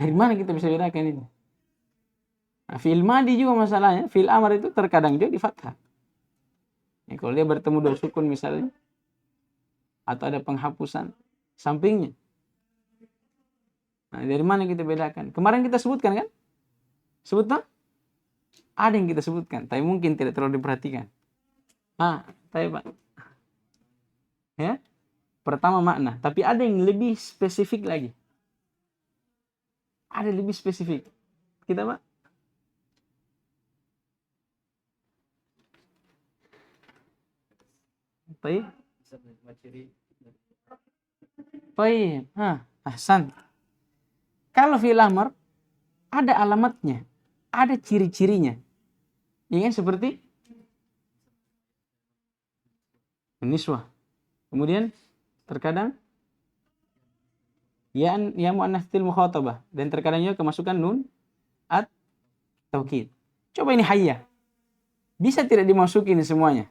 Dari mana kita bisa bedakan ini? Nah, fi'il madi juga masalahnya. Fi'il amar itu terkadang juga di fathah. Ya, kalau dia bertemu dua sukun misalnya, atau ada penghapusan sampingnya. Nah, dari mana kita bedakan? Kemarin kita sebutkan kan? Sebut tak? Ada yang kita sebutkan, tapi mungkin tidak terlalu diperhatikan. Tapi Pak. Ya, pertama makna, tapi ada yang lebih spesifik lagi. Ada lebih spesifik. Kita Pak. Baik. Baik. Ahsan. Kalau fi'il amr ada alamatnya, ada ciri-cirinya. Ya kan seperti niswah. Kemudian terkadang ya muannatsil mukhatabah dan terkadang juga kemasukan nun at taukid. Coba ini hayya. Bisa tidak dimasukin semuanya?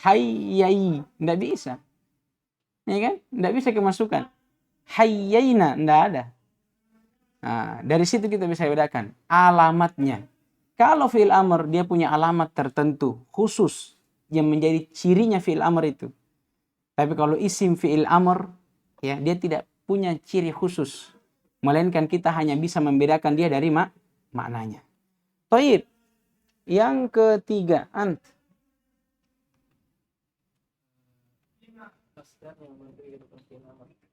Hayyai, enggak bisa. Ya kan? Enggak bisa kemasukan. Hayyaina enggak ada. Nah, dari situ kita bisa bedakan alamatnya. Kalau fi'il amr dia punya alamat tertentu khusus yang menjadi cirinya fi'il amr itu. Tapi kalau isim fi'il amr ya dia tidak punya ciri khusus, melainkan kita hanya bisa membedakan dia dari maknanya. Taib. Yang ketiga, ant.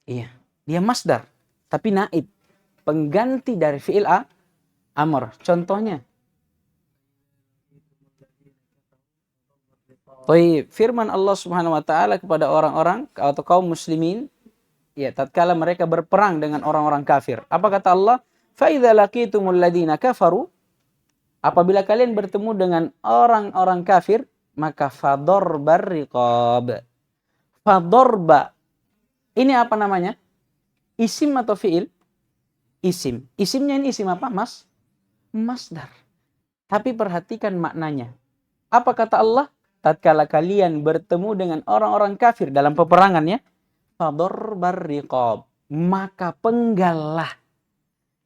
Iya, dia masdar, tapi naib, pengganti dari fi'il amr. Contohnya, firman Allah Subhanahu wa taala kepada orang-orang atau kaum muslimin ya tatkala mereka berperang dengan orang-orang kafir. Apa kata Allah? Fa idza laqitumul ladzina kafaru, apabila kalian bertemu dengan orang-orang kafir, maka fadorbar riqab. Fadorba. Ini apa namanya? Isim atau fi'il? Isim. Isimnya ini isim apa, Mas? Masdar. Tapi perhatikan maknanya. Apa kata Allah? Tatkala kalian bertemu dengan orang-orang kafir dalam peperangan ya, fadorbar riqab. Maka penggallah.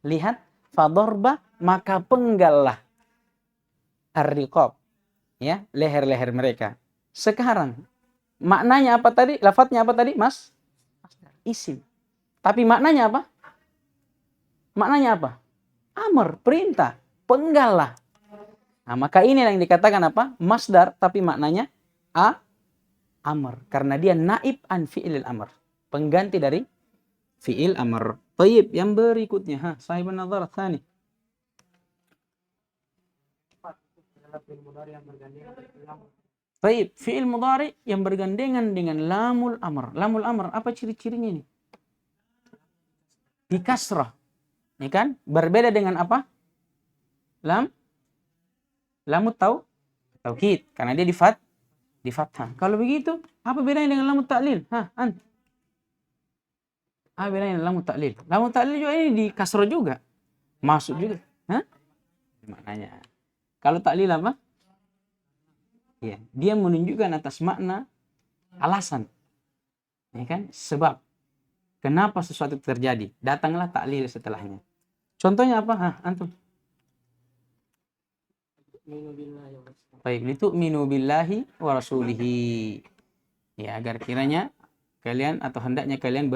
Lihat, fadorba, maka penggallah. Ar-riqab. Ya, leher-leher mereka. Sekarang, maknanya apa tadi? Lafadznya apa tadi, Mas? Isim. Tapi maknanya apa? Maknanya apa? Amr, perintah, penggallah. Nah, maka ini yang dikatakan apa? Masdar, tapi maknanya amr. Karena dia naib an fi'il amr. Pengganti dari fi'il amr. Tayyib, yang berikutnya. Sahibun nazar tsani. Tayyib, fi'il mudhari yang bergandengan dengan lamul amr. Lamul amr, apa ciri-cirinya ini? Di kasrah. Ya kan? Berbeda dengan apa? Lamut taukid. Karena dia di fathah. Kalau begitu, apa bedanya dengan lamut ta'lil? Apa bedanya dengan lamut ta'lil? Lamut ta'lil juga ini di kasrah juga. Masuk juga. Maknanya. Kalau ta'lil apa? Ya, dia menunjukkan atas makna alasan. Ya kan? Sebab. Kenapa sesuatu terjadi? Datanglah ta'lil setelahnya. Contohnya apa? Antum. Baik, litu'minu billahi wa rasulihi. Ya, agar kiranya kalian atau hendaknya kalian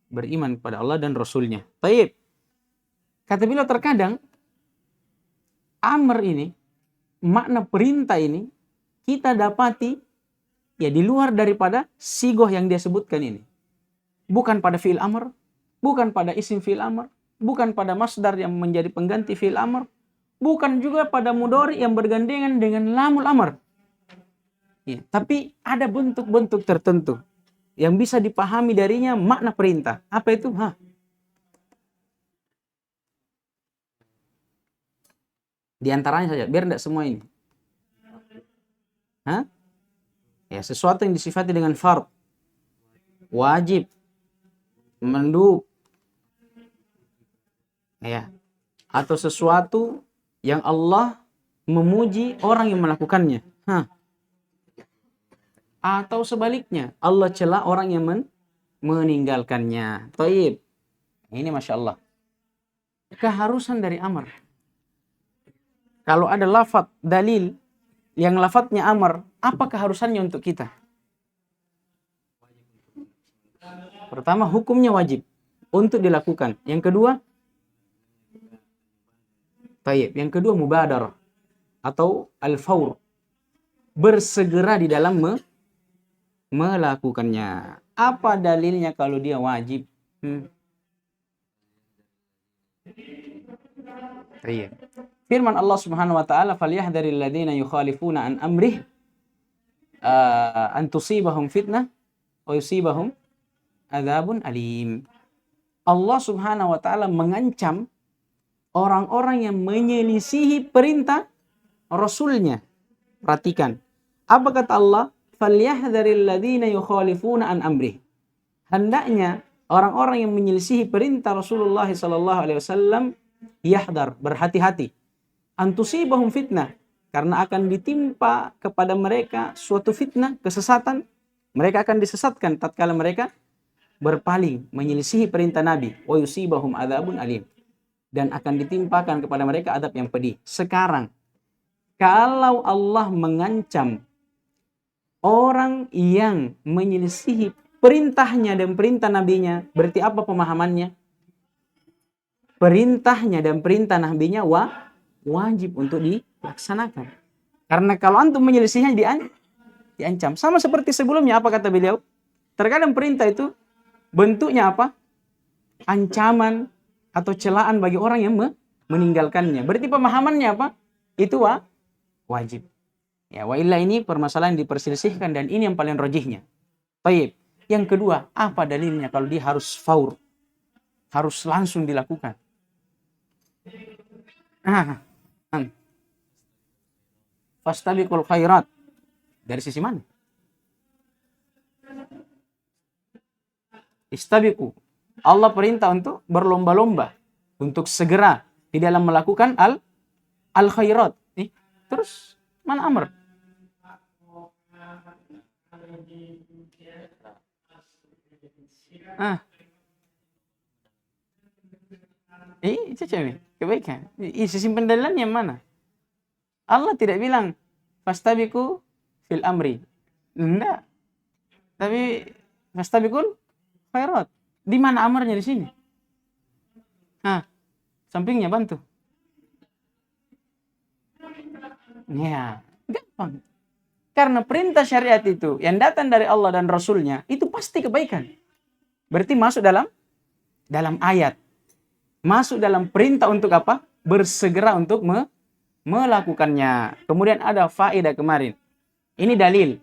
beriman kepada Allah dan Rasulnya. Baik. Kata beliau terkadang amr ini, makna perintah ini kita dapati ya di luar daripada sigoh yang dia sebutkan ini. Bukan pada fi'il amr, bukan pada isim fi'il amr, bukan pada masdar yang menjadi pengganti fi'il amr, bukan juga pada mudhari yang bergandengan dengan lamul amr. Ya, tapi ada bentuk-bentuk tertentu yang bisa dipahami darinya makna perintah. Apa itu? Di antaranya saja, biar tidak semua ini. Ya, sesuatu yang disifati dengan fard, wajib, mandub, ya, atau sesuatu yang Allah memuji orang yang melakukannya. Atau sebaliknya, Allah cela orang yang meninggalkannya. Taib. Ini Masya Allah. keharusan dari amr. Kalau ada lafaz dalil yang lafadznya amr, apa keharusannya untuk kita? Pertama, hukumnya wajib untuk dilakukan. Yang kedua, tayyib. Yang kedua, mubadarah atau al-faur. Bersegera di dalam melakukannya. Apa dalilnya kalau dia wajib? Tayyib. Firman Allah Subhanahu wa taala, "Falyahdharil ladzina yukhalifuna an amrih an tusibahum fitnah wa yusibahum adzabun alim." Allah Subhanahu wa taala mengancam orang-orang yang menyelisihi perintah Rasulnya. Perhatikan. Apa kata Allah? "Falyahdharil ladzina yukhalifuna an amrih." Hendaknya orang-orang yang menyelisihi perintah Rasulullah sallallahu alaihi wasallam yahdar, berhati-hati. Antusibahum fitnah, karena akan ditimpa kepada mereka suatu fitnah, kesesatan. Mereka akan disesatkan tatkala mereka berpaling, menyelisihi perintah Nabi. Wa yusibahum adzabun alim, dan akan ditimpakan kepada mereka adab yang pedih. Sekarang, kalau Allah mengancam orang yang menyelisihi perintahnya dan perintah nabinya, berarti apa pemahamannya? Perintahnya dan perintah nabinya wajib untuk dilaksanakan. Karena kalau antum menyelisihinya diancam. Sama seperti sebelumnya, apa kata beliau? Terkadang perintah itu bentuknya apa? Ancaman atau celaan bagi orang yang meninggalkannya. Berarti pemahamannya apa? Itu wajib. Ya, wa illa ini permasalahan diperselisihkan dan ini yang paling rajihnya. Baik. Yang kedua, apa dalilnya kalau dia harus faur? Harus langsung dilakukan. Fastabiqul khairat. Dari sisi mana? Istabiqu. Allah perintah untuk berlomba-lomba, untuk segera di dalam melakukan al khairat. Terus mana amr? Itu cewek kebaikan. Sisi pendalilannya mana? Allah tidak bilang fastabiqu fil amri. Enggak. Tapi fastabiqul khairat. Di mana amarnya di sini? Sampingnya bantu. Ya, gampang. Karena perintah syariat itu yang datang dari Allah dan Rasulnya itu pasti kebaikan. Berarti masuk dalam ayat. Masuk dalam perintah untuk apa? Bersegera untuk melakukannya. Kemudian ada faedah kemarin. Ini dalil.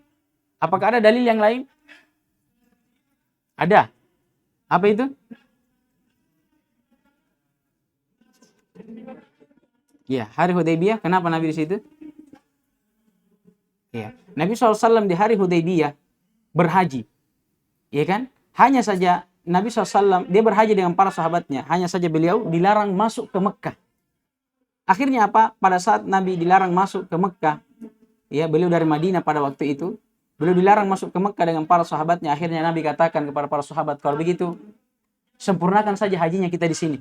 Apakah ada dalil yang lain? Ada. Apa itu? Ya, hari Hudaybiyah. Kenapa Nabi di situ? Ya, Nabi SAW di hari Hudaybiyah berhaji. Ya kan? Hanya saja Nabi SAW, dia berhaji dengan para sahabatnya. Hanya saja beliau dilarang masuk ke Mekah. Akhirnya apa? Pada saat Nabi dilarang masuk ke Mekah, ya, beliau dari Madinah pada waktu itu, beliau dilarang masuk ke Mekah dengan para sahabatnya. Akhirnya Nabi katakan kepada para sahabat, kalau begitu, sempurnakan saja hajinya kita di sini.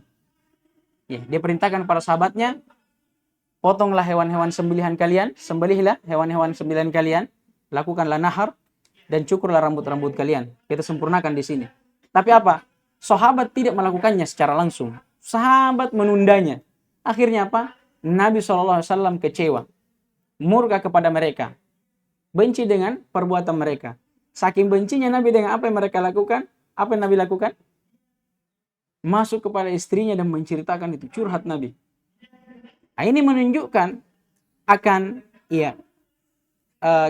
Ya, dia perintahkan para sahabatnya, potonglah hewan-hewan sembelihan kalian, sembelihlah hewan-hewan sembelihan kalian, lakukanlah nahar, dan cukurlah rambut-rambut kalian. Kita sempurnakan di sini. Tapi apa? Sahabat tidak melakukannya secara langsung. Sahabat menundanya. Akhirnya apa? Nabi SAW kecewa. Murka kepada mereka. Benci dengan perbuatan mereka. Saking bencinya Nabi dengan apa yang mereka lakukan, apa yang Nabi lakukan? Masuk kepada istrinya dan menceritakan itu. Curhat Nabi. Nah, ini menunjukkan akan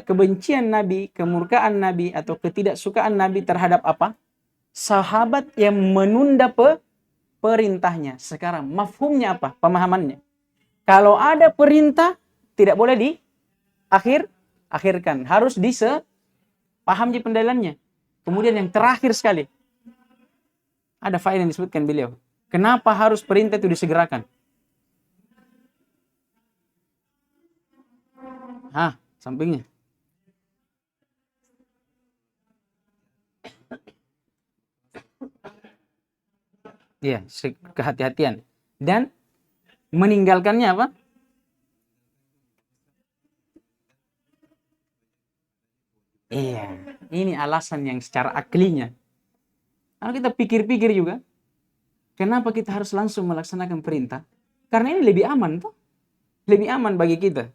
kebencian Nabi, kemurkaan Nabi, atau ketidaksukaan Nabi terhadap apa? Sahabat yang menunda perintahnya. Sekarang mafhumnya apa? Pemahamannya. Kalau ada perintah tidak boleh akhirkan, harus paham di pendalilannya. Kemudian yang terakhir sekali, ada faedah yang disebutkan beliau. Kenapa harus perintah itu disegerakan? Sampingnya. Ya, kehati-hatian. dan meninggalkannya apa? Iya, ini alasan yang secara aklinya. Kalau kita pikir-pikir juga, kenapa kita harus langsung melaksanakan perintah? Karena ini lebih aman tuh. Lebih aman bagi kita.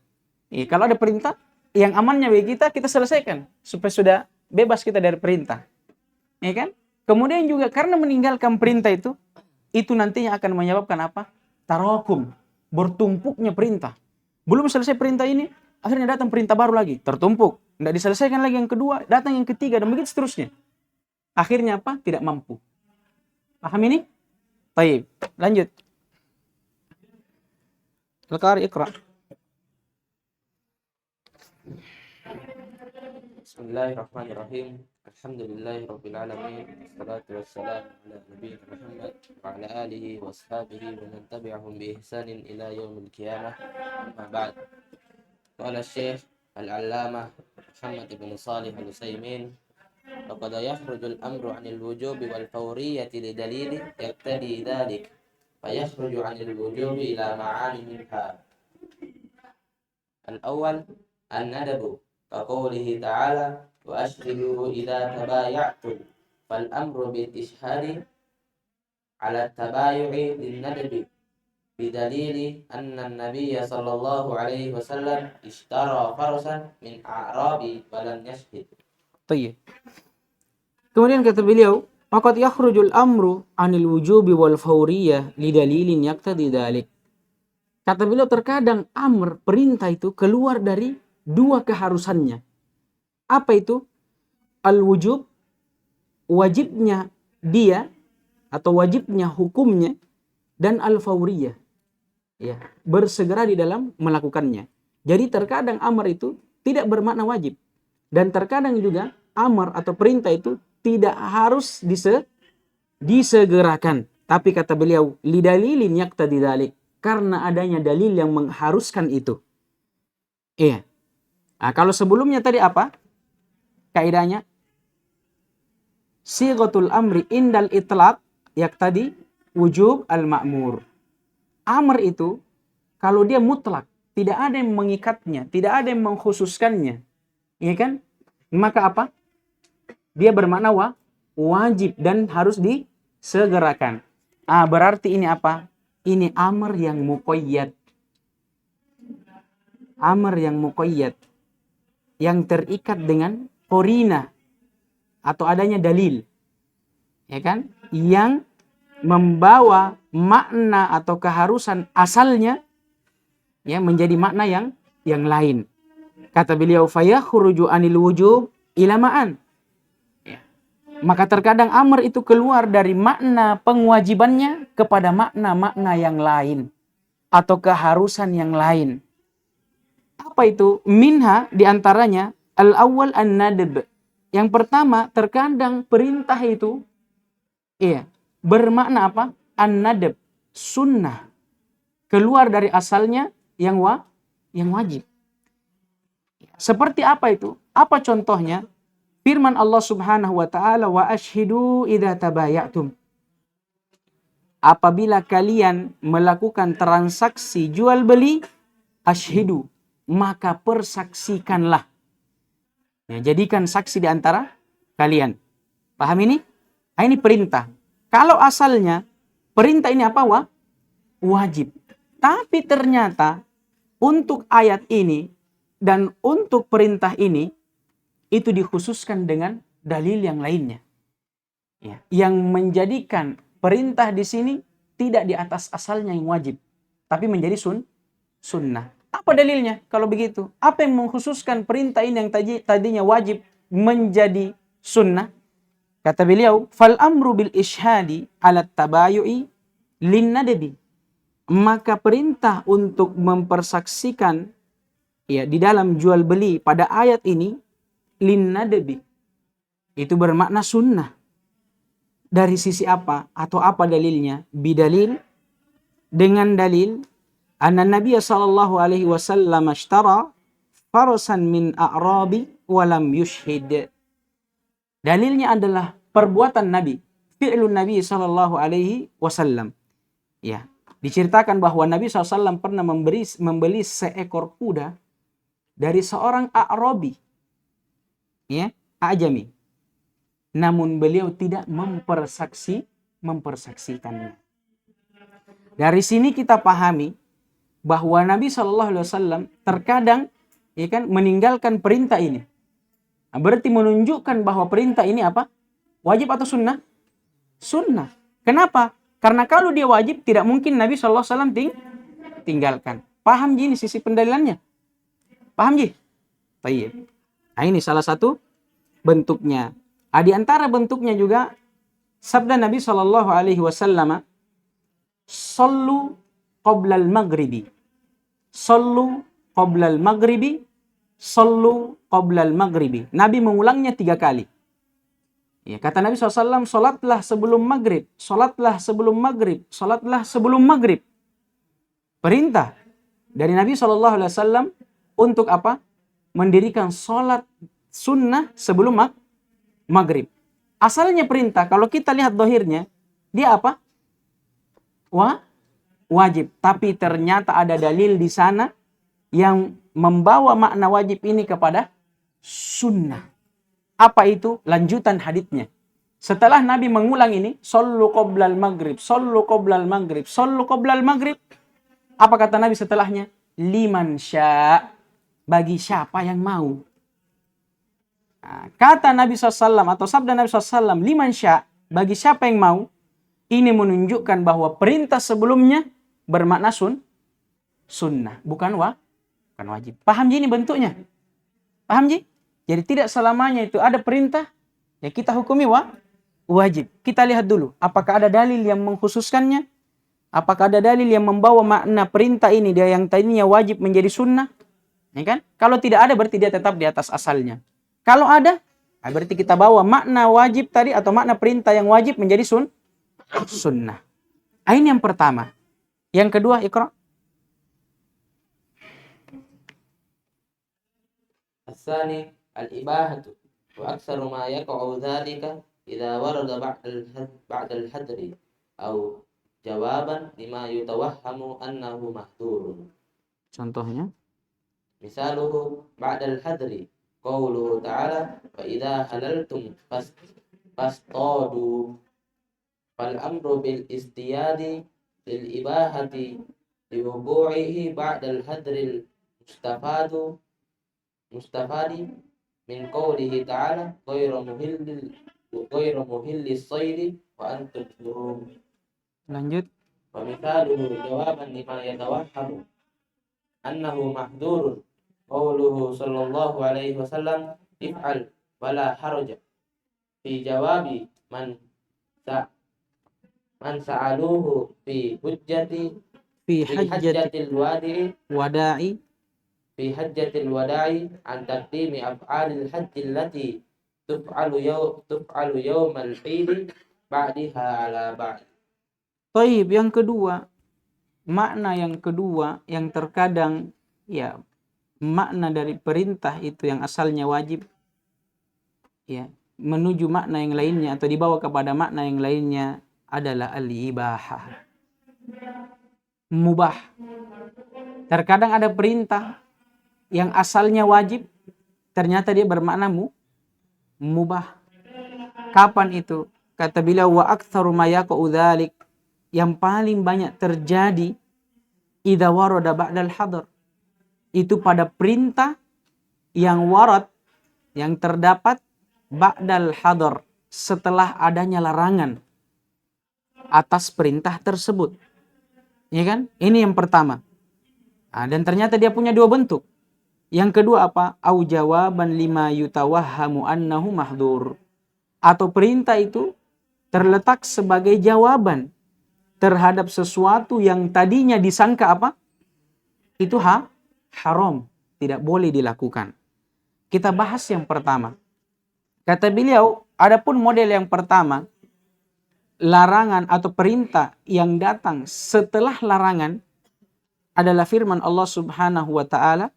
Kalau ada perintah, yang amannya bagi kita, kita selesaikan. Supaya sudah bebas kita dari perintah. Ya kan? Kemudian juga karena meninggalkan perintah itu nantinya akan menyebabkan apa? Tarakum. Bertumpuknya perintah. Belum selesai perintah ini, akhirnya datang perintah baru lagi. Tertumpuk. Tidak diselesaikan lagi yang kedua, datang yang ketiga, dan begitu seterusnya. Akhirnya apa? Tidak mampu. Paham ini? Baik, lanjut. Al-Qari Iqra. Bismillahirrahmanirrahim. Alhamdulillahirabbil alamin. Wassalatu wassalamu ala nabiyina Muhammad wa ala alihi wa ashabihi wa man tabi'ahum bi ihsanin ila yaumil qiyamah. Amma ba'd. Qala Syekh Al-Allamah Muhammad ibn Shalih Al-Utsaimin, faqad yakhruju al-amru 'anil wujubi wal fawriyyati li dalili yaqtadi dhalik. Fayakhruju 'anil wujubi ila ma'ani minha. Al-awwal an-nadabu kaqoulihi ta'ala wa ashhidu idza tabaya'tum fal amru bil ishhadi ala tabayu'i lin nadbi bidalili anna an-nabiyya sallallahu alaihi wasallam ishtara farsan min a'rabi wa lam yashhid. Tayyib. Kemudian kata beliau, faqad yakhrujul amru 'anil wujubi wal fawriyah li dalilin yaqtadi dzalik. Kata beliau, terkadang amr, perintah itu keluar dari dua keharusannya. Apa itu? Al-wujub, wajibnya dia atau wajibnya hukumnya, dan al-fawriyah, ya, bersegera di dalam melakukannya. Jadi terkadang amr itu tidak bermakna wajib, dan terkadang juga amr atau perintah itu tidak harus disegerakan. Tapi kata beliau, lidalilin yaqtadi dzalik, karena adanya dalil yang mengharuskan itu. Iya. Nah, kalau sebelumnya tadi apa? Kaidahnya sighatul amri indal itlaq yaqtadi wujub al-ma'mur. Amr itu kalau dia mutlak, tidak ada yang mengikatnya, tidak ada yang mengkhususkannya, ya kan? Maka apa? Dia bermakna wajib dan harus disegerakan. Berarti ini apa? Ini amr yang muqayyad. Amr yang muqayyad, yang terikat dengan qorina atau adanya dalil, ya kan? Yang membawa makna atau keharusan asalnya, ya, menjadi makna yang lain. Kata beliau, fayakhruju anil wujub ila ma'an. Maka terkadang amr itu keluar dari makna pengewajibannya kepada makna-makna yang lain atau keharusan yang lain. Apa itu? Minha, diantaranya al-awwal an-nadb. Yang pertama, terkadang perintah itu bermakna apa? An-nadb, sunnah. Keluar dari asalnya yang wajib. Seperti apa itu? Apa contohnya? Firman Allah Subhanahu wa taala, wa ashhidu idza tabayatum. Apabila kalian melakukan transaksi jual beli, ashhidu, maka persaksikanlah. Ya, jadikan saksi di antara kalian. Paham ini? Ini perintah. Kalau asalnya perintah ini apa? Wajib. Tapi ternyata untuk ayat ini dan untuk perintah ini itu dikhususkan dengan dalil yang lainnya, ya, yang menjadikan perintah di sini tidak di atas asalnya yang wajib, tapi menjadi sunnah. Apa dalilnya kalau begitu? Apa yang mengkhususkan perintah ini yang tadinya wajib menjadi sunnah? Kata beliau, fal amru bil ishhadi ala tabayu'i lin nadbi. Maka perintah untuk mempersaksikan, ya, di dalam jual beli pada ayat ini lin nadbi, itu bermakna sunnah. Dari sisi apa? Atau apa dalilnya? Bidalil, dengan dalil anna Nabiya sallallahu alaihi wasallam ashtara farsan min a'rabi walam yushhid. Dalilnya adalah perbuatan Nabi, fi'lun Nabi sallallahu alaihi wasallam. Ya, Diceritakan bahwa Nabi SAW pernah membeli seekor kuda dari seorang A'rabi, ya, Ajami. Namun beliau tidak mempersaksikannya. Dari sini kita pahami bahwa Nabi SAW terkadang, ya kan, meninggalkan perintah ini. Nah, berarti menunjukkan bahwa perintah ini apa? Wajib atau sunnah? Sunnah. Kenapa? Karena kalau dia wajib, tidak mungkin Nabi SAW tinggalkan. Paham Ji ini sisi pendalilannya? Paham Ji? Baik. Nah, ini salah satu bentuknya. Di antara bentuknya juga sabda Nabi SAW, "Sallu qoblal maghribi." Sallu qoblal maghribi. Sallu qoblal maghribi. Nabi mengulangnya 3 kali. Ya, kata Nabi SAW, solatlah sebelum maghrib, solatlah sebelum maghrib, solatlah sebelum maghrib. Perintah dari Nabi SAW untuk apa? Mendirikan solat sunnah sebelum maghrib. Asalnya perintah, kalau kita lihat dohirnya, dia apa? Wajib. Tapi ternyata ada dalil di sana yang membawa makna wajib ini kepada sunnah. Apa itu? Lanjutan haditsnya. Setelah Nabi mengulang ini, sallu qoblal maghrib, sallu qoblal maghrib, sallu qoblal maghrib. Apa kata Nabi setelahnya? Liman sya', bagi siapa yang mau. Nah, kata Nabi SAW atau sabda Nabi SAW, liman sya', bagi siapa yang mau. Ini menunjukkan bahwa perintah sebelumnya bermakna sunnah, bukan wajib. Paham Ji ini bentuknya? Paham Ji? Jadi tidak selamanya itu ada perintah, ya kita hukumi wajib. Kita lihat dulu, apakah ada dalil yang mengkhususkannya? Apakah ada dalil yang membawa makna perintah ini dia yang tadinya wajib menjadi sunnah? Ya kan? Kalau tidak ada berarti dia tetap di atas asalnya. Kalau ada, berarti kita bawa makna wajib tadi atau makna perintah yang wajib menjadi sunnah. Ini yang pertama. Yang kedua, Iqra. الثاني الإباحة وأكثر ما يقع ذلك إذا ورد بعد الحذر أو جوابا لما يتوهم أنه محظور. Contohnya? مثاله بعد الحذر قوله تعالى فإذا حللتم فاصطادوا. فالأمر بالاصطياد للإباحة لوقوعه بعد الحذر المستفاد من قوله تعالى غير مهل الصيد وأنتم حرم. Lanjut. ومثاله جوابا لما يتوهم أنه محظور قوله صلى الله عليه وسلم افعل ولا حرج في جواب من سألوه في حجة الوداع في حجة الوداع عن تقديم أفعال الحج التي تفعل يوم العيد بعدها على بعد. Baik, yang kedua, makna yang kedua yang terkadang ya makna dari perintah itu yang asalnya wajib ya menuju makna yang lainnya atau dibawa kepada makna yang lainnya adalah al-ibahah. Mubah. Terkadang ada perintah yang asalnya wajib, ternyata dia bermakna mubah. Kapan itu? Kata beliau, wa aktsaru ma yaqa'u dzalik, yang paling banyak terjadi idza warada ba'dal hadar. Itu pada perintah yang warad, yang terdapat ba'dal hadar, setelah adanya larangan atas perintah tersebut. Ya kan? Ini yang pertama. Dan ternyata dia punya dua bentuk. Yang kedua apa? Au jawaban lima yutawahhamu annahu mahdur. Atau perintah itu terletak sebagai jawaban terhadap sesuatu yang tadinya disangka apa? Itu haram, tidak boleh dilakukan. Kita bahas yang pertama. Kata beliau, adapun model yang pertama, larangan atau perintah yang datang setelah larangan adalah firman Allah Subhanahu wa taala,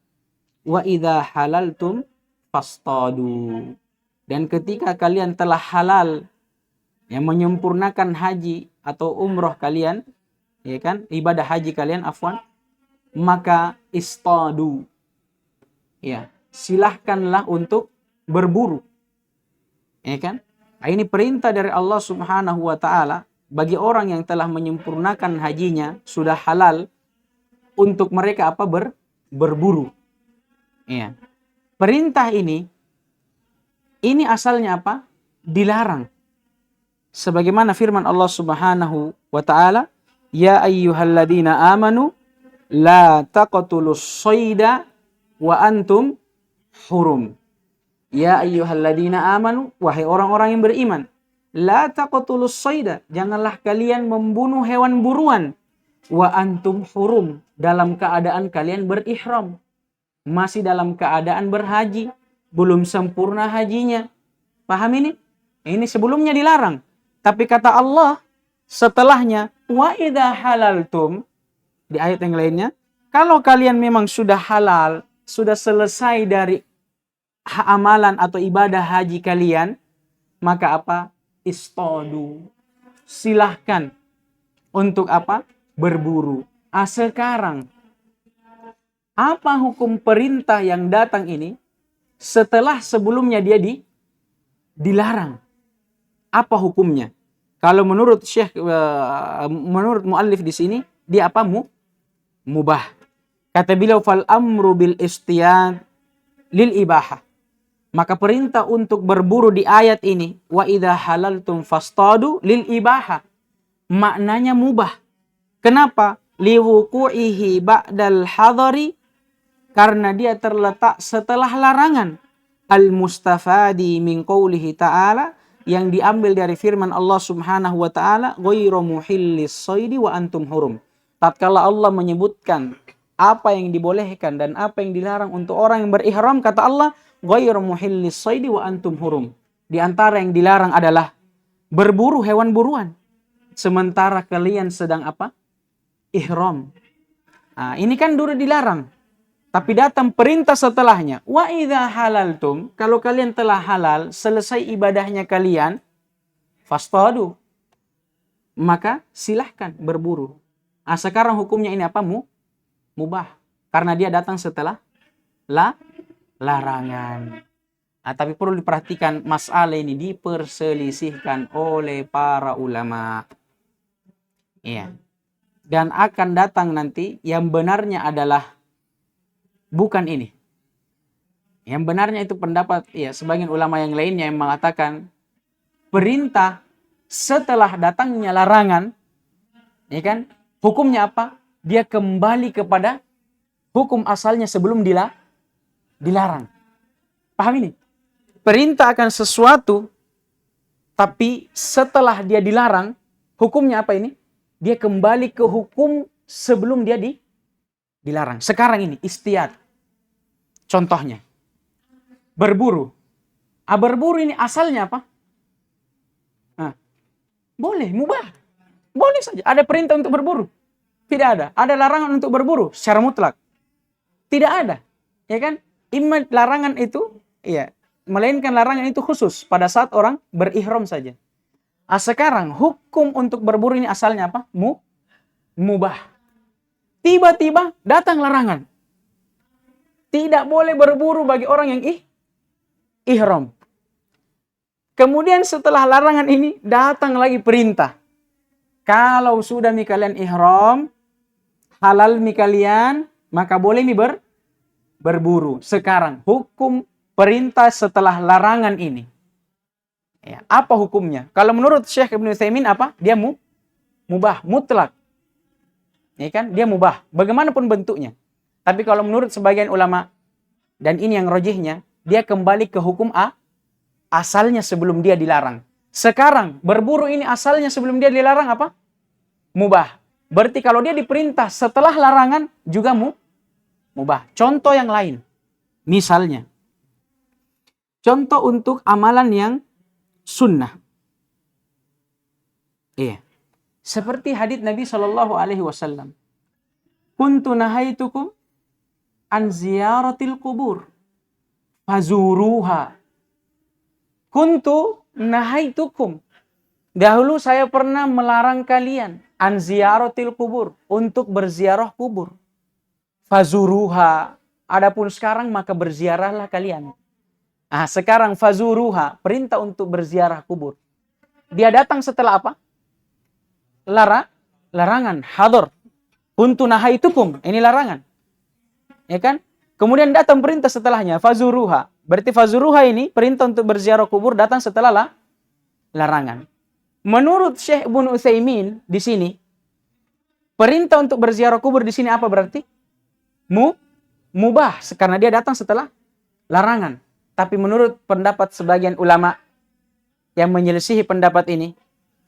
wa idza halaltum fastadu. Dan ketika kalian telah halal yang menyempurnakan haji atau umroh kalian, ya kan, ibadah haji kalian, afwan, maka istadu, ya, silahkanlah untuk berburu, ya kan. Nah, ini perintah dari Allah Subhanahu wa taala bagi orang yang telah menyempurnakan hajinya, sudah halal untuk mereka apa, berburu. Ya. Perintah ini asalnya apa? Dilarang. Sebagaimana firman Allah Subhanahu wa taala, "Ya ayyuhalladzina amanu la taqtulus shayda wa antum hurum." Ya ayyuhalladzina amanu, wahai orang-orang yang beriman, la taqtulus shayda, janganlah kalian membunuh hewan buruan, wa antum hurum, dalam keadaan kalian berihram, masih dalam keadaan berhaji, belum sempurna hajinya. Paham ini? Ini sebelumnya dilarang. Tapi kata Allah setelahnya, wa idza halaltum, di ayat yang lainnya, kalau kalian memang sudah halal, sudah selesai dari amalan atau ibadah haji kalian, maka apa? Istadu. Silahkan untuk apa? Berburu. Sekarang, apa hukum perintah yang datang ini setelah sebelumnya dia dilarang? Apa hukumnya? Kalau menurut Syekh, menurut muallif di sini, dia apa? Mubah. Kata beliau, fal amru bil istiyad lil ibahah. Maka perintah untuk berburu di ayat ini, wa idza halaltum fastadu, lil ibahah, maknanya mubah. Kenapa? Liwuqu'ihi ba'dal hadari, karena dia terletak setelah larangan. Al-mustafadi min qawlihi ta'ala, yang diambil dari firman Allah Subhanahu wa taala, ghairu muhillis shaidi wa antum hurum. Tatkala Allah menyebutkan apa yang dibolehkan dan apa yang dilarang untuk orang yang berihram, kata Allah, ghairu muhillis shaidi wa antum hurum. Di antara yang dilarang adalah berburu hewan buruan, sementara kalian sedang apa? Ihram. Nah, ini kan dulu dilarang. Tapi datang perintah setelahnya. Wa idza halaltum, kalau kalian telah halal, selesai ibadahnya kalian, fastadu, maka silahkan berburu. Nah, sekarang hukumnya ini apa? Mubah. Karena dia datang setelah larangan. Nah, tapi perlu diperhatikan, masalah ini diperselisihkan oleh para ulama. Iya. Dan akan datang nanti yang benarnya adalah bukan ini. Yang benarnya itu pendapat, ya, sebagian ulama yang lainnya yang mengatakan perintah setelah datangnya larangan, ya kan? Hukumnya apa? Dia kembali kepada hukum asalnya sebelum dilarang. Paham ini? Perintah akan sesuatu, tapi setelah dia dilarang, hukumnya apa ini? Dia kembali ke hukum sebelum dia dilarang. Sekarang ini istiyad. Contohnya, berburu. Berburu ini asalnya apa? Boleh, mubah. Boleh saja. Ada perintah untuk berburu? Tidak ada. Ada larangan untuk berburu secara mutlak? Tidak ada. Ya kan? Larangan itu, ya, melainkan larangan itu khusus pada saat orang berihram saja. Sekarang hukum untuk berburu ini asalnya apa? Mubah. Tiba-tiba datang larangan. Tidak boleh berburu bagi orang yang ihram. Kemudian setelah larangan ini datang lagi perintah. Kalau sudah kalian ihram, halal kalian, maka boleh berburu. Sekarang hukum perintah setelah larangan ini, ya, apa hukumnya? Kalau menurut Syekh Ibnu Utsaimin apa? Dia mubah, mutlak. Ya kan? Dia mubah, bagaimanapun bentuknya. Tapi kalau menurut sebagian ulama, dan ini yang rojihnya, dia kembali ke hukum asalnya sebelum dia dilarang. Sekarang berburu ini asalnya sebelum dia dilarang apa? Mubah. Berarti kalau dia diperintah setelah larangan juga mubah. Contoh yang lain. Misalnya, contoh untuk amalan yang sunnah. Iya. Seperti hadits Nabi Shallallahu Alaihi Wasallam. Kuntu nahaitukum an ziyaratil kubur fazuruha. Kuntu nahaitukum. Dahulu saya pernah melarang kalian an ziyaratil kubur, untuk berziarah kubur. Fazuruha, adapun sekarang maka berziarahlah kalian. Sekarang fazuruha, perintah untuk berziarah kubur. Dia datang setelah apa? Larangan, hadar. Kuntu nahaitukum, ini larangan. Ya kan? Kemudian datang perintah setelahnya, fazuruha. Berarti fazuruha ini perintah untuk berziarah kubur datang setelah larangan. Menurut Syekh Ibnu Utsaimin di sini, perintah untuk berziarah kubur di sini apa berarti? Mubah, karena dia datang setelah larangan. Tapi menurut pendapat sebagian ulama yang menyelisihi pendapat ini,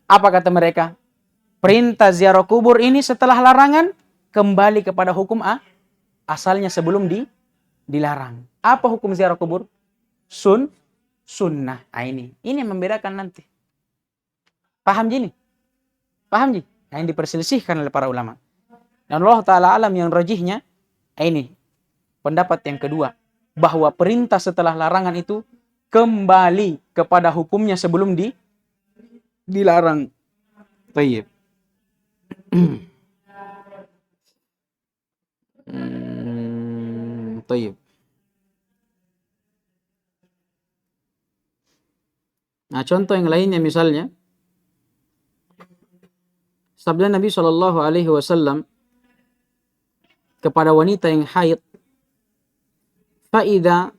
apa kata mereka? Perintah ziarah kubur ini setelah larangan kembali kepada hukum asalnya sebelum dilarang. Apa hukum ziarah kubur? Sunnah. Ini yang membedakan nanti. Paham Ji? Paham Ji? Yang diperselisihkan oleh para ulama. Dan Allah Ta'ala alam yang rajihnya, ini pendapat yang kedua, bahwa perintah setelah larangan itu kembali kepada hukumnya sebelum dilarang. Baik. Baik. Nah, contoh yang lainnya misalnya sabda Nabi Shallallahu Alaihi Wasallam kepada wanita yang haid, "Faida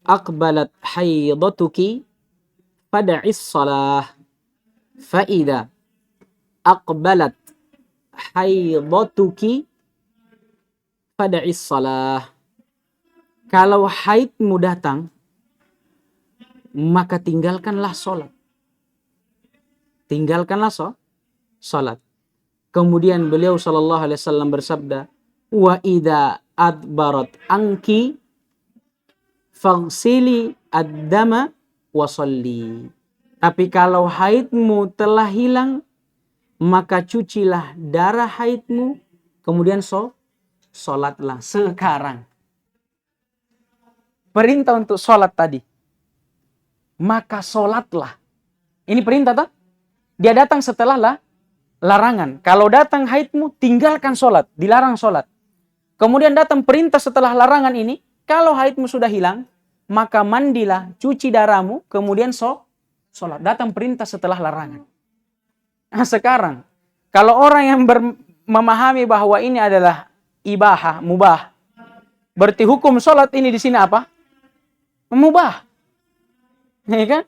aqbalat haidatuki fada'is salah." Faida aqbalat haidatuki fada'is salah. Kalau haidmu datang, maka tinggalkanlah sholat. Tinggalkanlah sholat. Kemudian beliau sallallahu alaihi wasallam bersabda, wa idza adbarat anki faghsili ad-dama wa sholli. Tapi kalau haidmu telah hilang, maka cucilah darah haidmu, kemudian sholatlah sekarang. Perintah untuk sholat tadi. Maka sholatlah. Ini perintah tak? Dia datang setelah larangan. Kalau datang haidmu, tinggalkan sholat. Dilarang sholat. Kemudian datang perintah setelah larangan ini. Kalau haidmu sudah hilang, maka mandilah, cuci darahmu, kemudian sholat. Datang perintah setelah larangan. Nah sekarang, kalau orang yang memahami bahwa ini adalah ibahah, mubah. Berarti hukum sholat ini di sini apa? Mubah. Ya kan?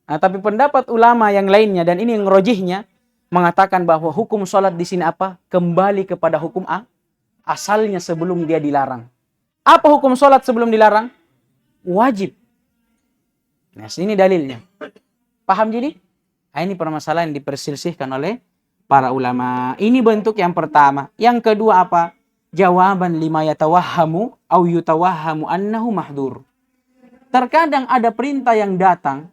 Nah, tapi pendapat ulama yang lainnya dan ini yang rojihnya mengatakan bahwa hukum sholat di sini apa? Kembali kepada hukum asalnya sebelum dia dilarang. Apa hukum sholat sebelum dilarang? Wajib. Nah, sini dalilnya. Paham jadi? Nah, ini permasalahan yang diperselisihkan oleh para ulama. Ini bentuk yang pertama. Yang kedua apa? Jawaban lima yatawahhamu au yutawahhamu annahu mahdur. Terkadang ada perintah yang datang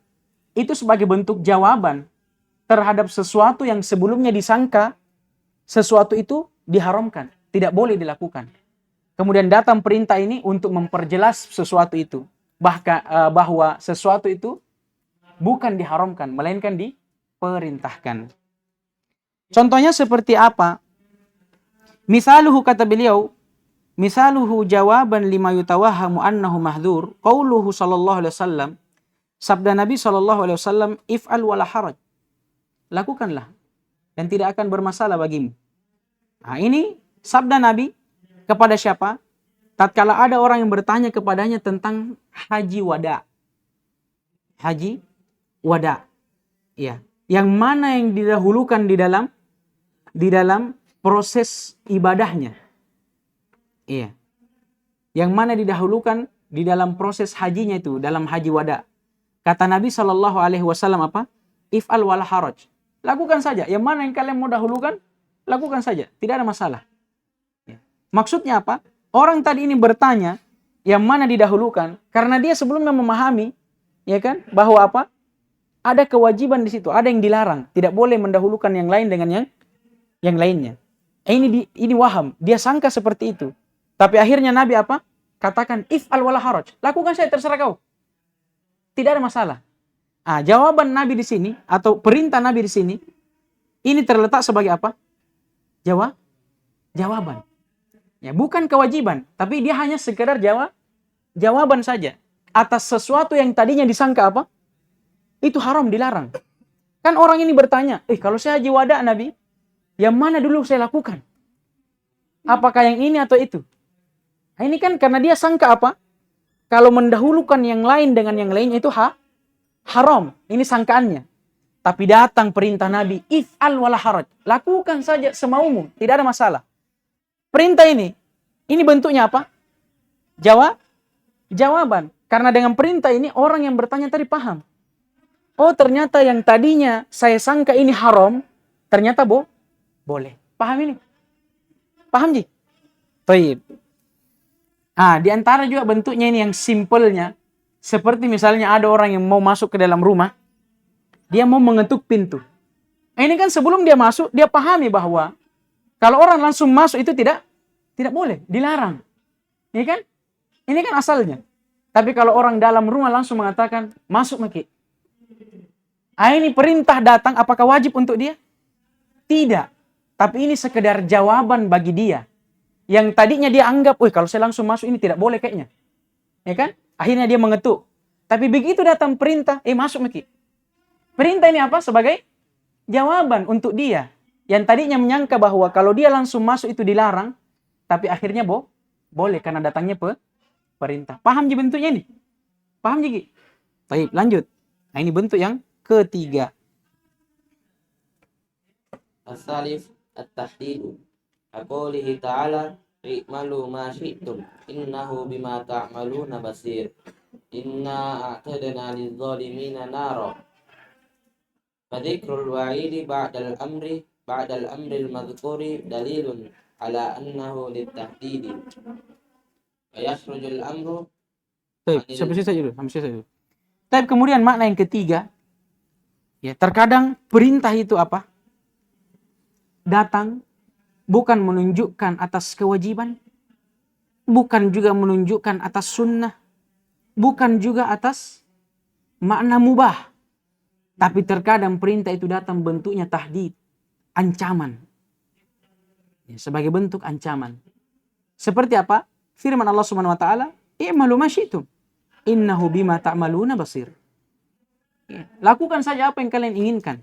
itu sebagai bentuk jawaban terhadap sesuatu yang sebelumnya disangka sesuatu itu diharamkan, tidak boleh dilakukan. Kemudian datang perintah ini untuk memperjelas sesuatu itu, bahwa sesuatu itu bukan diharamkan, melainkan diperintahkan. Contohnya seperti apa? Misaluhu kata beliau, misaluhu jawaban lima yutawahhamu annahu mahdzur, qauluhu sallallahu alaihi wasallam, sabda Nabi sallallahu alaihi wasallam, if'al wala haraj. Lakukanlah dan tidak akan bermasalah bagimu. Nah, ini sabda Nabi kepada siapa? Tatkala ada orang yang bertanya kepadanya tentang haji wada. Haji wada. Ya, yang mana yang didahulukan di dalam proses ibadahnya. Iya. Yang mana didahulukan di dalam proses hajinya itu, dalam haji wada. Kata Nabi Shallallahu Alaihi Wasallam apa? If'al wala haraj. Lakukan saja. Yang mana yang kalian mau dahulukan, lakukan saja. Tidak ada masalah. Ya. Maksudnya apa? Orang tadi ini bertanya, yang mana didahulukan? Karena dia sebelumnya memahami, ya kan, bahwa apa? Ada kewajiban di situ, ada yang dilarang. Tidak boleh mendahulukan yang lain dengan yang lainnya. Ini waham. Dia sangka seperti itu. Tapi akhirnya Nabi apa? Katakan if'al wala haraj. Lakukan saja, terserah kau. Tidak ada masalah. Jawaban Nabi di sini atau perintah Nabi di sini Ini terletak sebagai apa? Jawaban. Ya, bukan kewajiban, tapi dia hanya sekedar jawaban saja atas sesuatu yang tadinya disangka apa? Itu haram, dilarang. Kan orang ini bertanya, kalau saya haji wada Nabi, yang mana dulu saya lakukan? Apakah yang ini atau itu? Nah, ini kan karena dia sangka apa? Kalau mendahulukan yang lain dengan yang lainnya itu haram. Ini sangkaannya. Tapi datang perintah Nabi, if'al wala haraj. Lakukan saja semaumu, tidak ada masalah. Perintah ini bentuknya apa? Jawaban. Karena dengan perintah ini orang yang bertanya tadi paham. Oh, ternyata yang tadinya saya sangka ini haram, ternyata boleh. Paham ini? Paham, Ji? Baik. Di antara juga bentuknya ini yang simpelnya, seperti misalnya ada orang yang mau masuk ke dalam rumah, dia mau mengetuk pintu. Ini kan sebelum dia masuk, dia pahami bahwa kalau orang langsung masuk itu tidak boleh, dilarang. Ini kan asalnya. Tapi kalau orang dalam rumah langsung mengatakan, masuk Maki. Ini perintah datang, apakah wajib untuk dia? Tidak. Tapi ini sekedar jawaban bagi dia. Yang tadinya dia anggap, kalau saya langsung masuk ini tidak boleh kayaknya. Ya kan? Akhirnya dia mengetuk. Tapi begitu datang perintah, masuk Maki. Perintah ini apa? Sebagai jawaban untuk dia. Yang tadinya menyangka bahwa kalau dia langsung masuk itu dilarang, tapi akhirnya boleh karena datangnya perintah. Paham Ji bentuknya ini? Paham Ji? Baik, lanjut. Nah, ini bentuk yang ketiga. As-salif at-tahdidu. Aqoulihi ta'ala i'malu ma syi'tum innahu bima ta'maluna basir. Inna a'tadna lidh-dhalimina nara. Fadhikrul wa'idi ba'dal amril madhkuri dalilun ala annahu litahdidi. Wa yakhrujul amru. Sampai sisa dulu. Tapi kemudian makna yang ketiga, ya terkadang perintah itu apa? Datang bukan menunjukkan atas kewajiban, bukan juga menunjukkan atas sunnah, bukan juga atas makna mubah. Tapi terkadang perintah itu datang bentuknya tahdid, ancaman. Ya, sebagai bentuk ancaman. Seperti apa? Firman Allah Subhanahu wa taala, "I'malu ma syi'tum, innahu bima ta'maluna basir." Ya, lakukan saja apa yang kalian inginkan.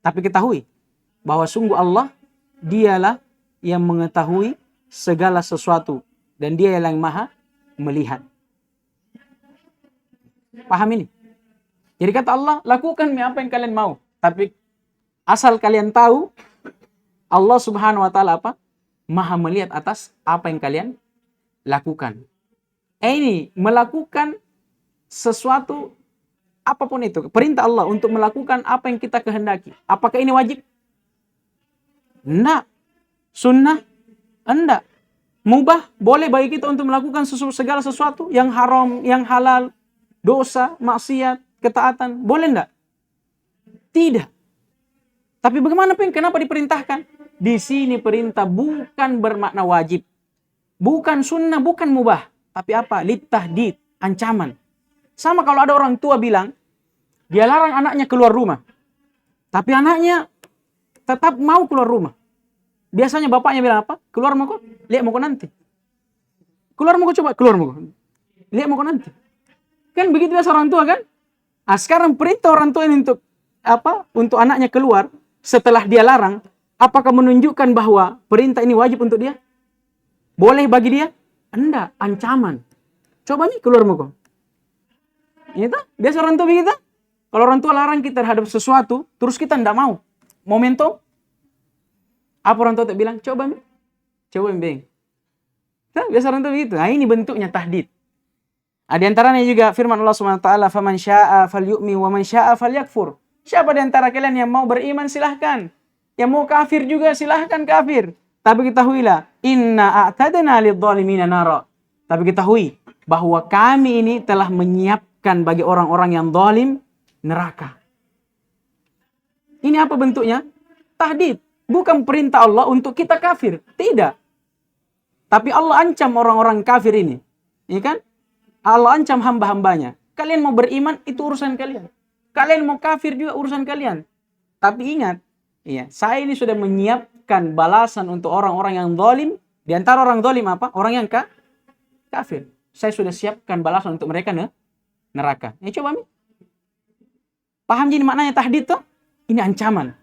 Tapi ketahui bahwa sungguh Allah, dialah yang mengetahui segala sesuatu dan dia yang maha melihat. Paham ini? Jadi kata Allah, lakukan apa yang kalian mau. Tapi asal kalian tahu, Allah Subhanahu wa taala apa? Maha melihat atas apa yang kalian lakukan. Ini melakukan sesuatu apapun itu, perintah Allah untuk melakukan apa yang kita kehendaki. Apakah ini wajib? Enggak. Sunnah? Enggak. Mubah? Boleh bagi kita untuk melakukan segala sesuatu yang haram, yang halal, dosa, maksiat, ketaatan. Boleh enggak? Tidak. Tapi bagaimana kenapa diperintahkan? Di sini perintah bukan bermakna wajib. Bukan sunnah, bukan mubah. Tapi apa? Litahdid, ancaman. Sama kalau ada orang tua bilang, dia larang anaknya keluar rumah. Tapi anaknya tetap mau keluar rumah. Biasanya bapaknya bilang apa? Keluar mau kok? Lihat mau kok nanti. Keluar mau kok coba? Keluar mau kok? Lihat mau kok nanti. Kan begitu biasa orang tua kan? Sekarang perintah orang tua ini untuk apa? Untuk anaknya keluar setelah dia larang. Apakah menunjukkan bahwa perintah ini wajib untuk dia? Boleh bagi dia? Enggak, ancaman. Coba nih keluar mau kok. Itu biasa orang tua begitu. Kalau orang tua larang kita terhadap sesuatu, terus kita enggak mau. Momentum. Apa orang tua bilang? Coba Bang. Biasa orang tua begitu. Nah, ini bentuknya tahdid. Di antaranya juga firman Allah Subhanahu wa taala, "Faman syaa'a falyu'min wa man syaa'a falyakfur." Siapa di antara kalian yang mau beriman silahkan. Yang mau kafir juga silahkan kafir. Tapi ketahuilah, inna a'tadna lidh-dhalimina nara. Tapi ketahui bahwa kami ini telah menyiapkan bagi orang-orang yang zalim neraka. Ini apa bentuknya? Tahdid. Bukan perintah Allah untuk kita kafir. Tidak. Tapi Allah ancam orang-orang kafir ini. Ya kan? Allah ancam hamba-hambanya. Kalian mau beriman, itu urusan kalian. Kalian mau kafir juga urusan kalian. Tapi ingat, Iya, saya ini sudah menyiapkan balasan untuk orang-orang yang zalim. Di antara orang zalim apa? Orang yang kafir. Saya sudah siapkan balasan untuk mereka neraka. Ya coba Mi. Paham jadi maknanya tahdid tuh? Ini ancaman.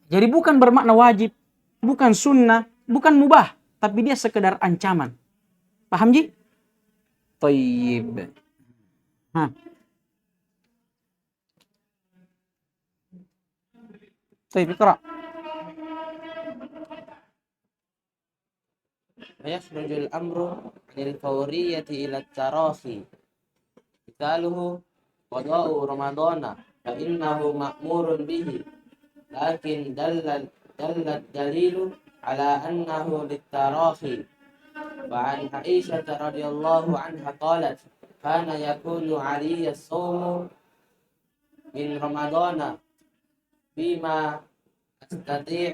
Jadi bukan bermakna wajib, bukan sunnah, bukan mubah, tapi dia sekedar ancaman. Paham Ji? Tayyib. Hah. Tayyib, iqra. ويخرج الأمر عن الفورية إلى التراخي مثاله قضاء رمضان فإنه مأمور به لكن دل الدليل على أنه للتراخي. وعن عائشة رضي الله عنها قالت كان يكون علي الصوم من رمضان فيما أستطيع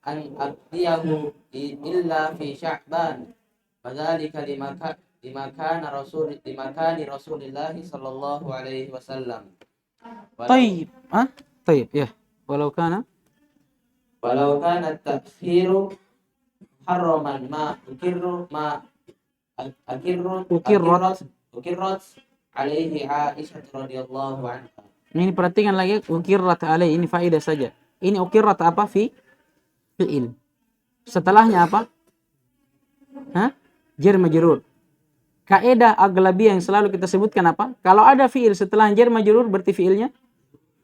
أن أقضيه إلا في شعبان وذلك لما كان رسول الله صلى الله عليه وسلم. طيب طيب ya ولو كان التأخير محرما أكرت عليه عائشة رضي الله عنها. Ini perhatikan lagi, ukirrat alaih, ini faedah saja. Ini ukirrat apa? Fi'il. Setelahnya apa? Jar majrur. Kaidah aglabiyah yang selalu kita sebutkan apa? Kalau ada fi'il setelah jar majrur berarti fi'ilnya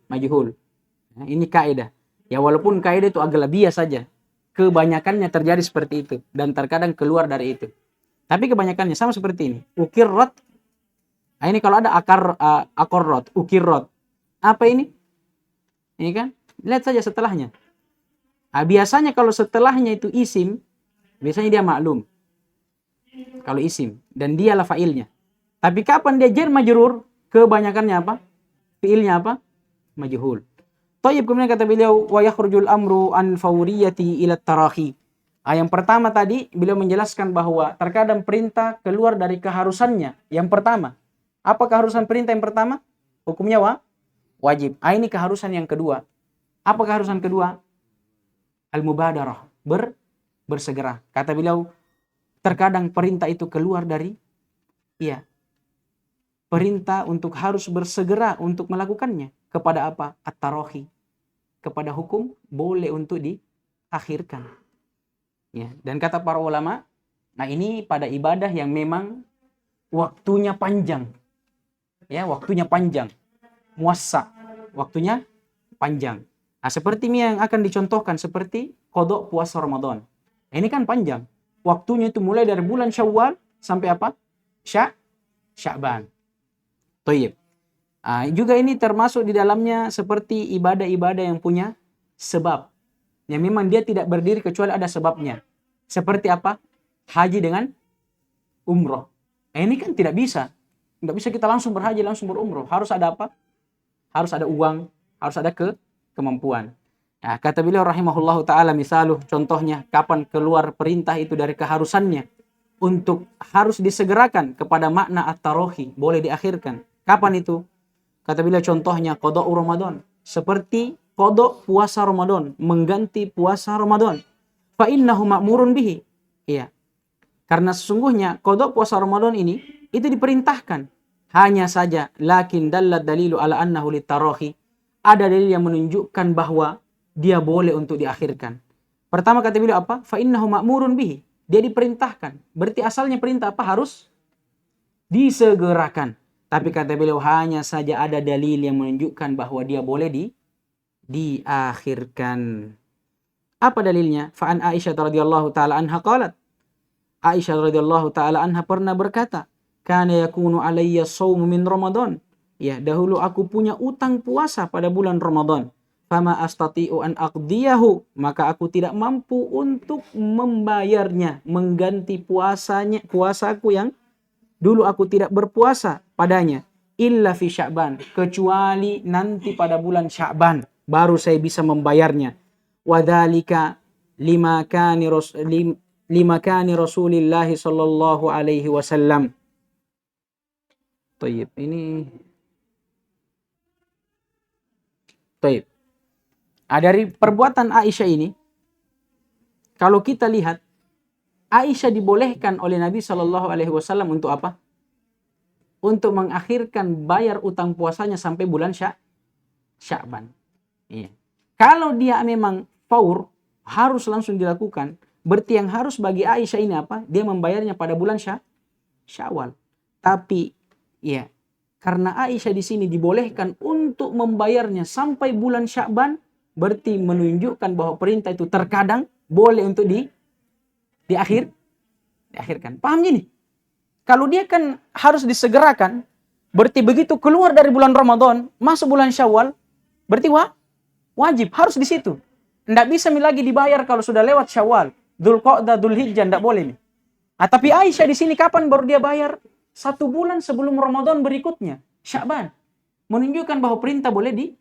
majhul. Nah, ini kaidah. Ya walaupun kaidah itu aglabiyah saja. Kebanyakannya terjadi seperti itu dan terkadang keluar dari itu. Tapi kebanyakannya sama seperti ini. Ukirrat. Nah, ini kalau ada akorrot, ukirrat. Apa ini? Ini kan? Lihat saja setelahnya. Nah, biasanya kalau setelahnya itu isim, biasanya dia maklum. Kalau isim. Dan dialah fa'ilnya. Tapi kapan dia jar majrur, kebanyakannya apa? Fi'ilnya apa? Majhul. Thayyib, kemudian kata beliau, wa yakhrujul amru an fawriyati ila tarahi. Yang pertama tadi, beliau menjelaskan bahwa terkadang perintah keluar dari keharusannya. Yang pertama. Apa keharusan perintah yang pertama? Hukumnya wajib. Ini keharusan yang kedua. Apa keharusan kedua? Al-mubadarah. Bersegera. Kata beliau, terkadang perintah itu keluar dari perintah untuk harus bersegera untuk melakukannya. Kepada apa? At-tarahi. Kepada hukum boleh untuk diakhirkan. Ya, dan kata para ulama, nah ini pada ibadah yang memang waktunya panjang. Ya, waktunya panjang. Muassa, waktunya panjang. Nah, seperti ini yang akan dicontohkan seperti qada puasa Ramadan. Ini kan panjang. Waktunya itu mulai dari bulan Syawal sampai apa? Sya'ban. Thayyib. Juga ini termasuk di dalamnya seperti ibadah-ibadah yang punya sebab. Yang memang dia tidak berdiri kecuali ada sebabnya. Seperti apa? Haji dengan umroh. Ini kan tidak bisa. Tidak bisa kita langsung berhaji, langsung berumroh. Harus ada apa? Harus ada uang, harus ada kemampuan. Nah, kata beliau rahimahullahu ta'ala, misaluh, contohnya, kapan keluar perintah itu dari keharusannya untuk harus disegerakan kepada makna at-tarahi, boleh diakhirkan. Kapan itu? Kata beliau contohnya, qada Ramadan. Seperti qada puasa Ramadan, mengganti puasa Ramadan. Fa innahu ma'murun bihi. Iya. Karena sesungguhnya qada puasa Ramadan ini, itu diperintahkan. Hanya saja, lakin dallat dalilu ala annahu litarahi. Ada dalil yang menunjukkan bahwa dia boleh untuk diakhirkan. Pertama kata beliau apa? Fa innahu ma'murun bihi. Dia diperintahkan. Berarti asalnya perintah apa? Harus disegerakan. Tapi kata beliau hanya saja ada dalil yang menunjukkan bahwa dia boleh diakhirkan. Apa dalilnya? Fa'an Aisyah radhiyallahu taala anha qalat. Aisyah radhiyallahu taala anha pernah berkata, kana yakunu alayya shaum min Ramadan. Ya, dahulu aku punya utang puasa pada bulan Ramadan. Fama astati'u an aqdiyahu, maka aku tidak mampu untuk membayarnya, mengganti puasaku yang dulu aku tidak berpuasa padanya. Illa fi Sya'ban, kecuali nanti pada bulan Sya'ban baru saya bisa membayarnya. Wadzalika lima kani Rasulillah sallallahu alaihi wasallam. Tayyib, ini Tayyib. Nah, dari perbuatan Aisyah ini, kalau kita lihat, Aisyah dibolehkan oleh Nabi Shallallahu Alaihi Wasallam untuk apa? Untuk mengakhirkan bayar utang puasanya sampai bulan Sya'ban. Iya. Kalau dia memang faur, harus langsung dilakukan. Berarti yang harus bagi Aisyah ini apa? Dia membayarnya pada bulan Syawal. Tapi, ya, karena Aisyah di sini dibolehkan untuk membayarnya sampai bulan Sya'ban, berarti menunjukkan bahwa perintah itu terkadang boleh untuk diakhirkan. Paham gini? Kalau dia kan harus disegerakan, berarti begitu keluar dari bulan Ramadan, masuk bulan Syawal, berarti wajib, harus di situ. Tidak bisa lagi dibayar kalau sudah lewat Syawal. Dzulqa'dah, Dzulhijjah, tidak boleh nih. Nah, tapi Aisyah di sini kapan baru dia bayar? 1 bulan sebelum Ramadan berikutnya, Sya'ban. Menunjukkan bahwa perintah boleh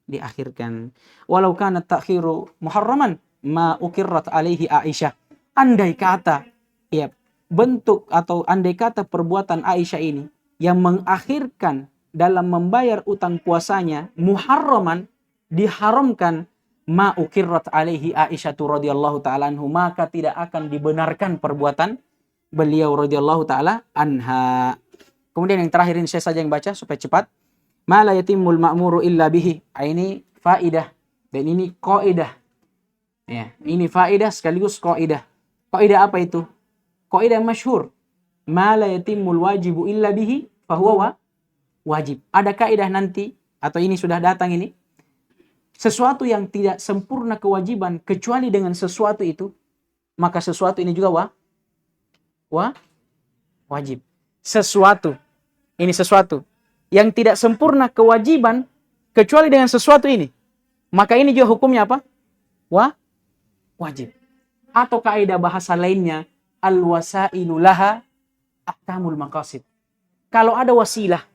diakhirkan. Walau kana ta'khiru muharraman, ma ukirrat alaihi Aisyah. Andai kata, ya, bentuk atau andai kata perbuatan Aisyah ini yang mengakhirkan dalam membayar utang puasanya muharraman, diharamkan, ma ukirrat alaihi Aisyah radhiyallahu taala anhu, maka tidak akan dibenarkan perbuatan beliau radhiyallahu taala anha. Kemudian yang terakhir ini saya saja yang baca supaya cepat. Ma la yatimul ma'muru illa bihi. Ini faidah dan ini qaidah. Ya, ini faidah sekaligus qaidah. Qaidah apa itu? Qaidah masyhur. Ma la yatimul wajibu illa bihi fahuwa wajib. Ada kaidah nanti atau ini sudah datang ini. Sesuatu yang tidak sempurna kewajiban kecuali dengan sesuatu itu, maka sesuatu ini juga wajib. Sesuatu yang tidak sempurna kewajiban kecuali dengan sesuatu ini, maka ini juga hukumnya apa? Wajib. Atau kaidah bahasa lainnya, al-wasailu laha ahkamul maqasid. Kalau ada wasilah,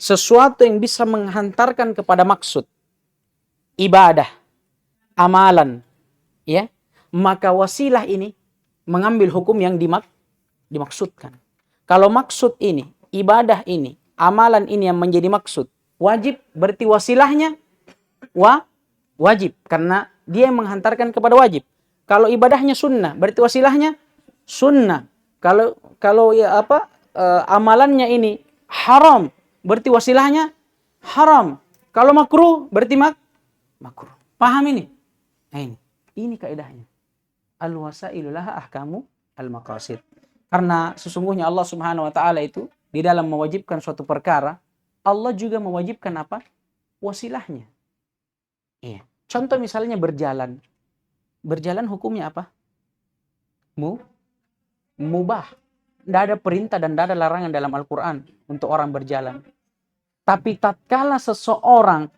sesuatu yang bisa menghantarkan kepada maksud, ibadah, amalan, ya, maka wasilah ini mengambil hukum yang dimaksudkan. Kalau maksud ini, ibadah ini, amalan ini yang menjadi maksud wajib, berarti wasilahnya wajib karena dia yang menghantarkan kepada wajib. Kalau ibadahnya sunnah, berarti wasilahnya sunnah. Kalau amalannya ini haram, berarti wasilahnya haram. Kalau makruh, berarti makruh. Paham ini? Nah, ini kaidahnya. Al-wasailu laha ahkamu al-maqasid. Karena sesungguhnya Allah Subhanahu wa taala itu di dalam mewajibkan suatu perkara, Allah juga mewajibkan apa? Wasilahnya. Iya. Contoh misalnya berjalan. Berjalan hukumnya apa? Mubah. Tidak ada perintah dan tidak ada larangan dalam Al-Quran untuk orang berjalan. Tapi tatkala seseorang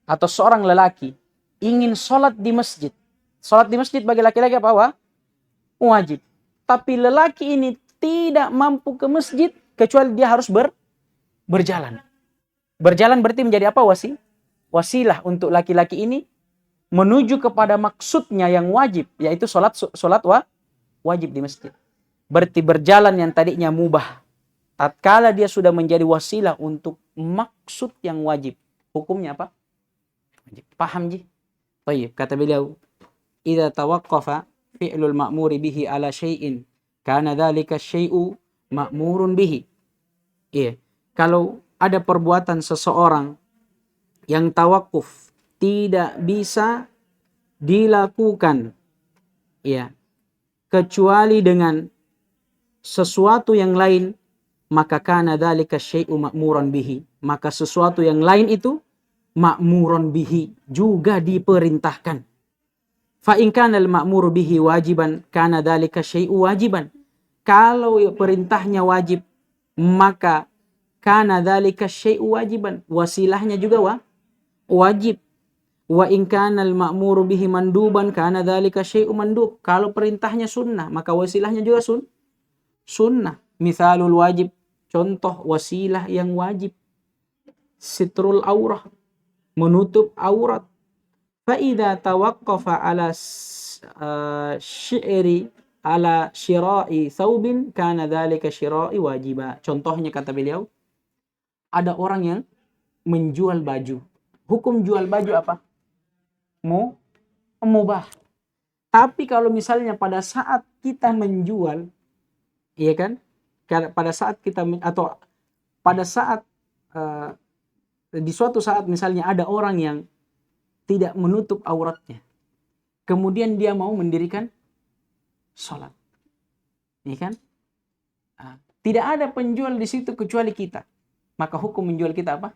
atau seorang lelaki ingin sholat di masjid. Sholat di masjid bagi laki-laki apa? Wajib. Tapi lelaki ini tidak mampu ke masjid kecuali dia harus berjalan. Berjalan berarti menjadi apa? Wasilah untuk laki-laki ini menuju kepada maksudnya yang wajib, yaitu sholat wajib di masjid. Berarti berjalan yang tadinya mubah, tatkala dia sudah menjadi wasilah untuk maksud yang wajib, hukumnya apa? Wajib. Paham ji? Baik, kata beliau, idza tawaqqafa fi'lul ma'muri bihi ala syai'in kana dzalika syai'u ma'murun bihi. Iya. Kalau ada perbuatan seseorang yang tawakuf tidak bisa dilakukan, ya, kecuali dengan sesuatu yang lain, maka kana dzalika syai'u ma'muran bihi, maka sesuatu yang lain itu ma'muran bihi, juga diperintahkan. Fa in kana al-ma'muru bihi wajiban kana dzalika syai'u wajiban. Kalau perintahnya wajib, maka kana dzalika syai'u wajiban, wasilahnya juga wajib. Wa in kana al-ma'muru bihi manduban kana dzalika syai'u mandub. Kalau perintahnya sunnah, maka wasilahnya juga sunnah. Misalul wajib, contoh wasilah yang wajib, sitrul aurah, menutup aurat. Fa idza tawaqqafa ala syi'ri ala syira'i thawbin kana dzalika syira'i wajiba. Contohnya kata beliau, ada orang yang menjual baju. Hukum jual baju apa? Mubah. Tapi kalau misalnya pada saat kita menjual, iya kan? Pada saat kita atau pada saat di suatu saat misalnya ada orang yang tidak menutup auratnya, kemudian dia mau mendirikan sholat, iya kan? Tidak ada penjual di situ kecuali kita, maka hukum menjual kita apa?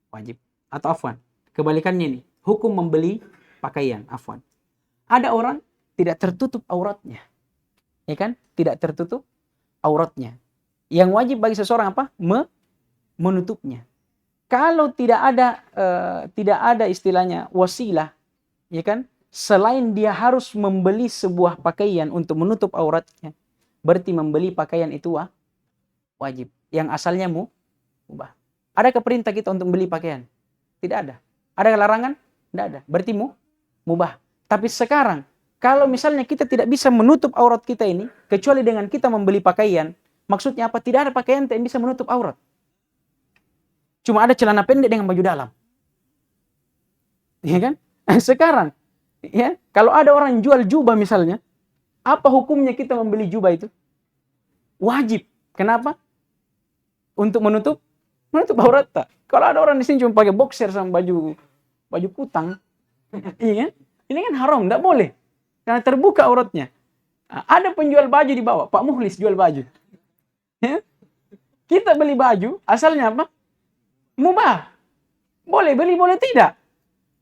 Wajib. Atau afwan, kebalikannya nih, hukum membeli pakaian, afwan. Ada orang tidak tertutup auratnya, ya kan? Tidak tertutup auratnya. Yang wajib bagi seseorang apa? Menutupnya. Kalau tidak ada istilahnya wasilah, ya kan? Selain dia harus membeli sebuah pakaian untuk menutup auratnya, berarti membeli pakaian itu wajib. Yang asalnya mubah. Adakah perintah kita untuk membeli pakaian? Tidak ada. Ada larangan? Tidak ada. Berarti mubah. Tapi sekarang, kalau misalnya kita tidak bisa menutup aurat kita ini, kecuali dengan kita membeli pakaian, maksudnya apa? Tidak ada pakaian yang bisa menutup aurat. Cuma ada celana pendek dengan baju dalam. Ya kan? Sekarang, ya, kalau ada orang jual jubah misalnya, apa hukumnya kita membeli jubah itu? Wajib. Kenapa? Untuk menutup aurat tak. Kalau ada orang di sini cuma pakai boxer sama baju kutang, iya kan? Ini kan haram, tidak boleh. Karena terbuka auratnya. Ada penjual baju di bawah, Pak Muhlis jual baju. Ya? Kita beli baju, asalnya apa? Mubah. Boleh beli, boleh tidak.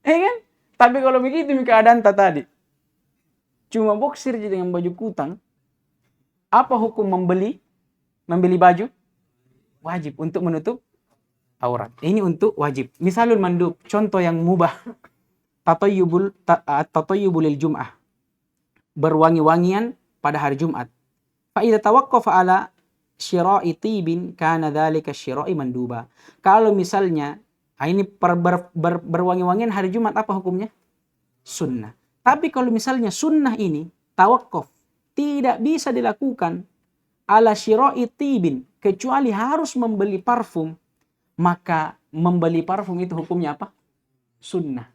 Ya kan? Tapi kalau begitu keadaan tadi. Cuma boxer dengan baju kutang. Apa hukum membeli baju? Wajib untuk menutup aurat. Ini untuk wajib. Misalul mandub, contoh yang mubah. Tatayyubul Jum'ah. Berwangi-wangian pada hari Jumat. Fa idza tawaqqafa ala syira'i tibin kana dzalika syira'i manduba. Kalau misalnya ini berwangi-wangian hari Jumat, apa hukumnya? Sunnah. Tapi kalau misalnya sunnah ini tawaqquf, tidak bisa dilakukan ala syira'i tibin, kecuali harus membeli parfum, maka membeli parfum itu hukumnya apa? Sunnah.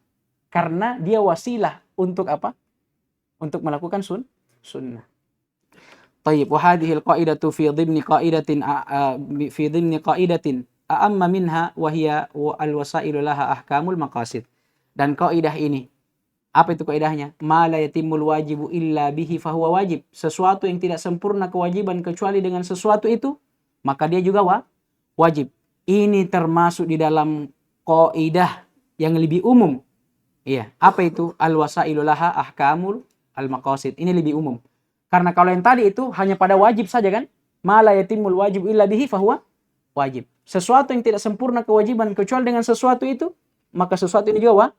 Karena dia wasilah untuk apa? Untuk melakukan sunnah. Tayyib, wa hadhihi al-qa'idatu fi dhimni qa'idatin a'amma minha wa hiya al-wasailu laha ahkamul maqasid. Dan kaidah ini, apa itu kaidahnya? Ma la yatimul wajibu illa bihi fahuwa wajib. Sesuatu yang tidak sempurna kewajiban kecuali dengan sesuatu itu, maka dia juga wajib. Ini termasuk di dalam kaidah yang lebih umum. Iya, apa itu? Al-wasailu laha ahkamul al-maqasid. Ini lebih umum. Karena kalau yang tadi itu hanya pada wajib saja kan? Ma la yatimul wajib illa bihi fahuwa wajib. Sesuatu yang tidak sempurna kewajiban kecuali dengan sesuatu itu, maka sesuatu ini juga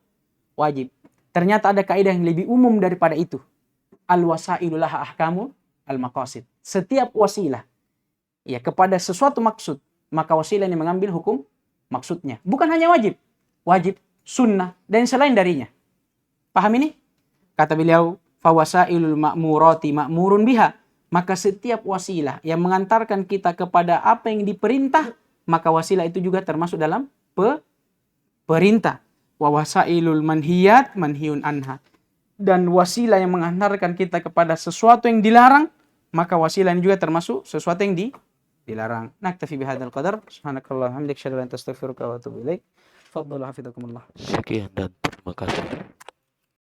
wajib. Ternyata ada kaidah yang lebih umum daripada itu. Al-wasailu laha ahkamul al-maqasid. Setiap wasilah ya kepada sesuatu maksud, maka wasilah ini mengambil hukum maksudnya. Bukan hanya wajib, sunnah, dan selain darinya. Paham ini? Kata beliau, fawasailul ma'murati ma'murun biha. Maka setiap wasilah yang mengantarkan kita kepada apa yang diperintah, maka wasilah itu juga termasuk dalam perintah. Wa wasailul manhiyat manhiyun anha. Dan wasilah yang mengantarkan kita kepada sesuatu yang dilarang, maka wasilah ini juga termasuk sesuatu yang dilarang. Naktafi bihadzal qadar. Subhanakallahumma hamdika asyhadu an la ilaha illa anta astaghfiruka wa atubu ilaik. Fadhlu hafizakumullah. Sekian dan terima kasih.